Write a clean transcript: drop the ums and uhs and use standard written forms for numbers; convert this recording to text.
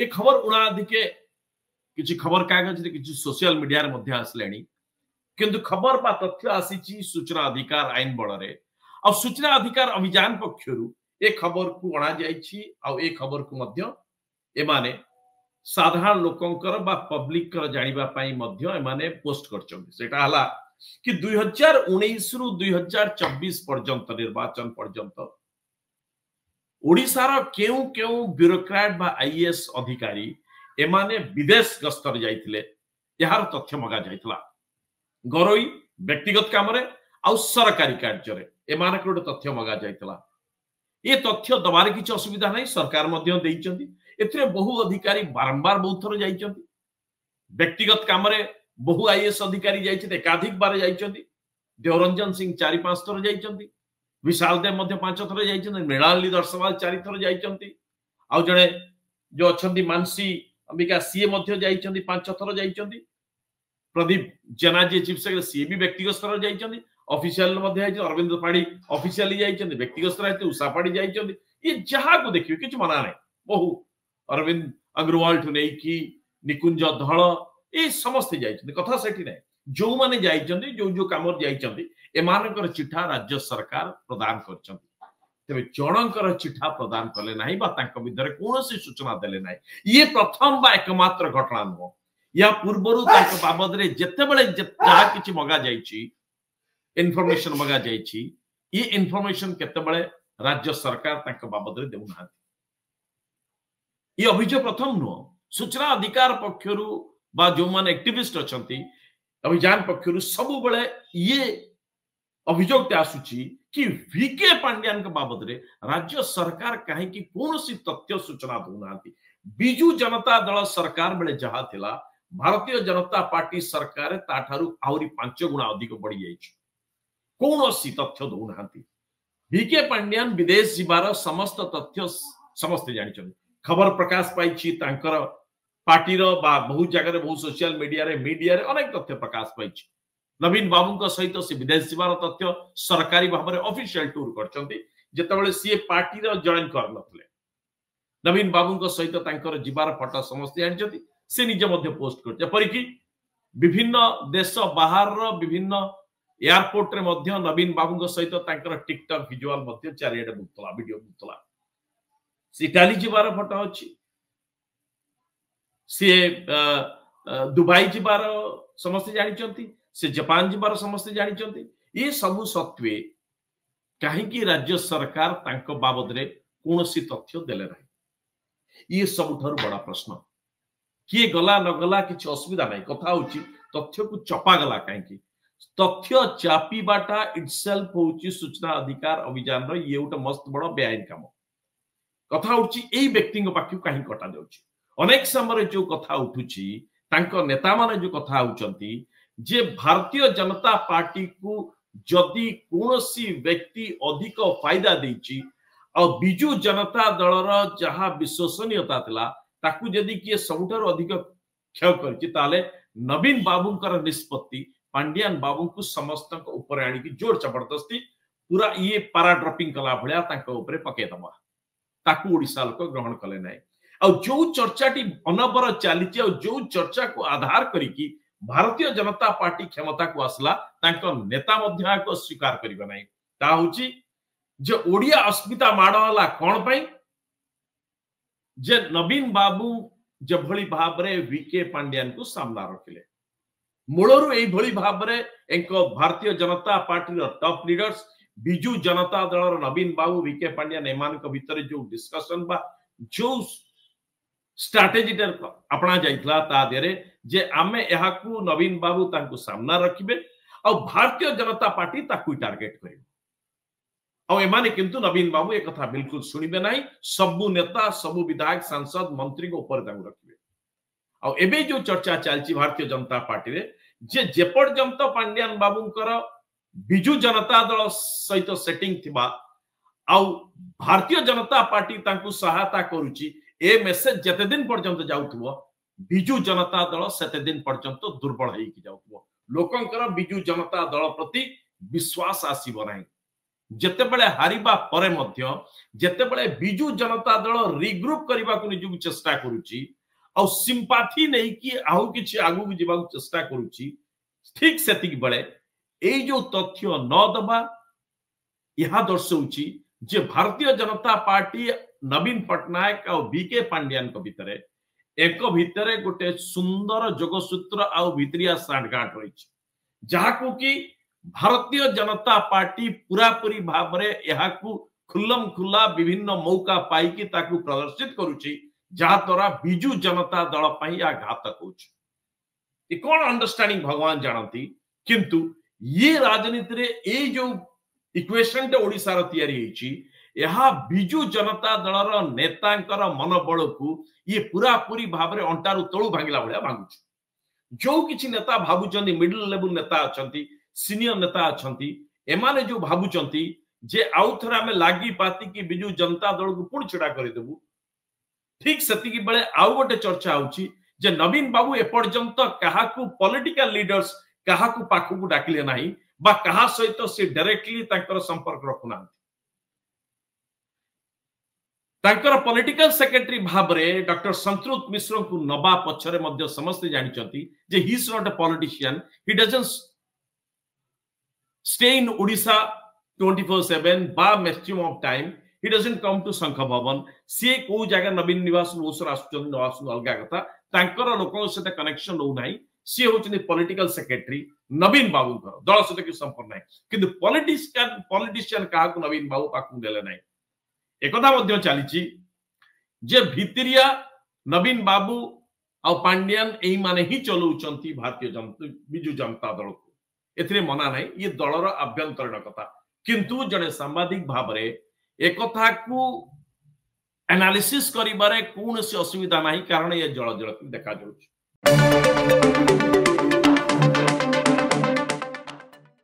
ए खबर उणाधिके किछि खबर कागज रे किछि सोशल मीडिया रे मध्ये आसलेनी किंतु खबर बा तथ्य आसीची सूचना अधिकार आईन बଳରେ आ सूचना अधिकार अभियान पक्षरु ए खबर को अणा जाईछि आ ए खबर को मध्ये एमाने साधारण लोकंकर बा पब्लिक कर जानिबा पई मध्ये एमाने पोस्ट करछन्ति सेटा हला कि 2019 रु 2024 पर्यंत निर्वाचन पर्यंत ओडिसा रो केउ केउ ब्यूरोक्रेट बा आईएएस अधिकारी एमाने विदेश गस्तर जाइथिले यार तथ्य मगा जाइतला गरोई व्यक्तिगत काम रे आ सरकारी कार्य रे एमाने को तथ्य मगा जाइतला ये तथ्य दबारे किछ असुविधा नै सरकार मध्ये देइचंती एथरे बहु अधिकारी बारंबार बहुत थर जाइचंती व्यक्तिगत काम रे बहु आईएएस अधिकारी जाइछते एकाधिक बार जाइचंती देवरंजन सिंह 4-5 थर जाइचंती विशाल देव मध्ये 5 थर जाइचंती मृणाली दर्शवाल 4 थर जाइचंती आ जणे जो अछंती मानसी अंबिका सीए मध्ये जाइचंती 5 थर जाइचंती प्रदीप जेना जे चीफ सेक्रेटरी सीए भी व्यक्तिगत स्तर जाइचंती ऑफिशियल मध्ये जाइछ अरविंद पाड़ी ऑफिशियली जाइचंती व्यक्तिगत स्तर जाइछ उषा पाड़ी जाइचंती ये जहा को देखियो किछ मना नै बहु अरविंद अग्रवाल ठु नै की निकुंज धळ ए समस्त जाइछन्ति कथा सेठी नै जो माने जाइछन्ति जो कामर जाइछन्ति एमानकर चिठा राज्य सरकार प्रदान करछन्ति तबे जनकर चिठा प्रदान कले नाही बा तांक विदरे कोनोसी सूचना देले नाही ये प्रथम बा एकमात्र घटना न या पूर्वरु तांक बाबद रे जत्ते बेले जहा किछि मगा जाइछि इन्फॉर्मेशन मगा जाइछि ये इन्फॉर्मेशन केते बेले राज्य सरकार तांक बाबद रे देउ नाहंति ये अभियोग प्रथम न सूचना अधिकार पक्षरु बा जो मान एक्टिविस्ट अछंती अभियान पक्षरु सब बेले ये अभियोग आसुची कि वीके पांड्यान के बाबद रे राज्य सरकार काहे कि कोनोसी तथ्य सूचना दउनांती बिजू जनता दल सरकार बेले जहा थिला भारतीय जनता पार्टी सरकार ताठारु आउरी 5 गुणा अधिक बढ़ी जाइछ कोनोसी तथ्य दउनांती वीके पांड्यान विदेश जिबार समस्त तथ्य समस्त जानिछन खबर प्रकाश पाइछि तांकर पार्टी रो बा बहुत जगह रे बहुत सोशल मीडिया रे अनेक तथ्य प्रकाश पाइछि नवीन बाबू को सहित से विदेश जीवार तथ्य सरकारी भाव में ऑफिशियल टूर करछन्ती जेतेबेले सी पार्टी रो जॉइन कर नथले नवीन बाबू को सहित तांकर जीवार फोटो समस्त जानछन्ती से निजे मध्ये पोस्ट करछ परिकी विभिन्न देश बाहर रो विभिन्न एयरपोर्ट रे मध्ये नवीन बाबू को सहित तांकर टिकटॉक विजुअल मध्ये चारिएडे बुतला वीडियो बुतला सी इटाली जीवार फोटो अछि सी दुबई जीवार समस्त जानछन्ती से जापान जीवार समस्त जानछन्ती ये सब सत्वे कहीं की राज्य सरकार तांको बाबद रे कोनोसी तथ्य देले नाही ये सबठारु बड़ा प्रश्न किए गला न गला किछ असुविधा नाही कथा होची तथ्य को चपा गला कहीं की तथ्य चापी बाटा इटसेल्फ होची सूचना अधिकार अभियान रो ये उटा मस्त बड़ा बेआईन काम कथा होची एई व्यक्ति पाखु कहीं कटा जाउची अनेक समय जो कथा उठुची तांको नेता माने जो कथा होचंती जे भारतीय जनता पार्टी को जदि कोनोसी व्यक्ति अधिक फायदा देछि और बिजू जनता दलर जहा विश्वसनीयता थिला ताकू जदि किए सबुठार अधिक क्षय करछि ताले नवीन बाबूंकर निष्पत्ति पांड्यान बाबू को समस्त ऊपर आनी की जोर जबरदस्ती पूरा ये पारा ड्रॉपिंग कला भलिया तांको ऊपर पके दबा ताकू ओडिसा लोक ग्रहण कले नै और जो चर्चाटी अनबर चली जो चर्चा को आधार करिकी भारतीय जनता पार्टी क्षमता को आसला तांको नेता मध्य को स्वीकार करिबा नै ता होची जे ओडिया अस्मिता माडला कोन पई जे नवीन बाबू जे भली भाबरे वीके पांड्यान को सामना रखिले मूलरु एई भली भाबरे एक भारतीय जनता पार्टी रो टॉप लीडर्स बिजू जनता दल नवीन बाबू वीके पांड्यान एमान को भीतर जो डिस्कशन बा जो स्ट्रैटेजी अपना जाइतला ता देरे जे आमे यहा को नवीन बाबू तांको सामना रखिबे और भारतीय जनता पार्टी ताकू टारगेट करिबे और एमाने किंतु नवीन बाबू एक कथा बिल्कुल सुनिबे नाही सबु नेता सबु विधायक सांसद मंत्री को ऊपर तांको रखिबे और एबे जो चर्चा चलची भारतीय जनता पार्टी रे जे पर्यंत पांड्यान बाबूंकर बिजू जनता दल सहित सेटिंग थिबा और भारतीय जनता पार्टी तांको सहायता करूची ए मेसेज जते दिन पर्यंत जाउथबो बिजू जनता दल सेते दिन पर्यंत दुर्बल होई कि जाउथबो लोकंकर बिजू जनता दल प्रति विश्वास आसीबो नाही ଯେତେବେଳେ ହାରିବା ପରେ ମଧ୍ୟ ଯେତେବେଳେ ବିଜୁ जनता दल रिग्रुप करने को निजକୁ चेष्टा करुची ଆଉ सिंपाथी नहीं कि आउ किछि आगु जीवा चेष्टा करुची ठीक सेतिक बेले एई जो तथ्य न दबा यह दर्शाउची जे भारतीय जनता पार्टी नवीन पटनायक और बीके पांड्यान को भितरे एक भितरे गोटे सुंदर जोगसूत्र आउ भितरिया सांठगांठ रही जहाकू कि भारतीय जनता पार्टी पूरापूरी भाव में यह खुल्लम खुल्ला विभिन्न मौका पाई ताकू प्रदर्शित करुची जहाद्वारा बिजू जनता दल या घातक होची कौन अंडरस्टैंडिंग भगवान जानती किंतु ये राजनीति रे ए जो इक्वेशन ओडिसा रो तयारी हेची यहा बिजू जनता दलर नेतांकर मनोबल को ये पूरा पूरी भाव में अंटारू तळु भांगिला भलिया भांगुची जो किछि नेता भाबुचंदी मिडिल लेवल नेता अछंती सीनियर नेता अछंती एमाने जो भाबुचंती जे आउ थरा में लागी पाती कि बिजू जनता दल को पुण छिड़ा कर देबु ठीक सेतिकी बेले आउ गोटे चर्चा होची जे नवीन बाबू एपर्यंत काहाकू पॉलिटिकल लीडर्स काहाकू पाखकू डाकिले नाही बा कहा सहित से डायरेक्टली तांकर संपर्क रखुना तांकर पॉलिटिकल सेक्रेटरी भाबरे डॉक्टर संतृत मिश्र को नबा पछरे मध्य समस्त जानिचंती जे he is not a politician he doesn't stay in Odisha 24/7 बा maximum of time he doesn't come to शंख भवन सी को जगह नवीन निवास ओसर आसुचन निवास अलगा कथा तांकर लोकन से कनेक्शन हो नाही सी होचनी पॉलिटिकल सेक्रेटरी नवीन बाबू कर दल से कि संपर्क नाही किंतु पॉलिटिशियन का को नवीन बाबू पाकु देले नाही एकदा मध्य चलीची जे भितरिया नवीन बाबू आ पांड्यान एई माने ही चलौचंती भारतीय जनता बिजू जनता दल को एथिरे मना नाही ये दलर आभ्यंतरण कथा किंतु जने सांबादिक भाव रे एक कथा को एनालिसिस करिबारे कौन से असुविधा नहीं कारण ये जल जल देखा जाउछ।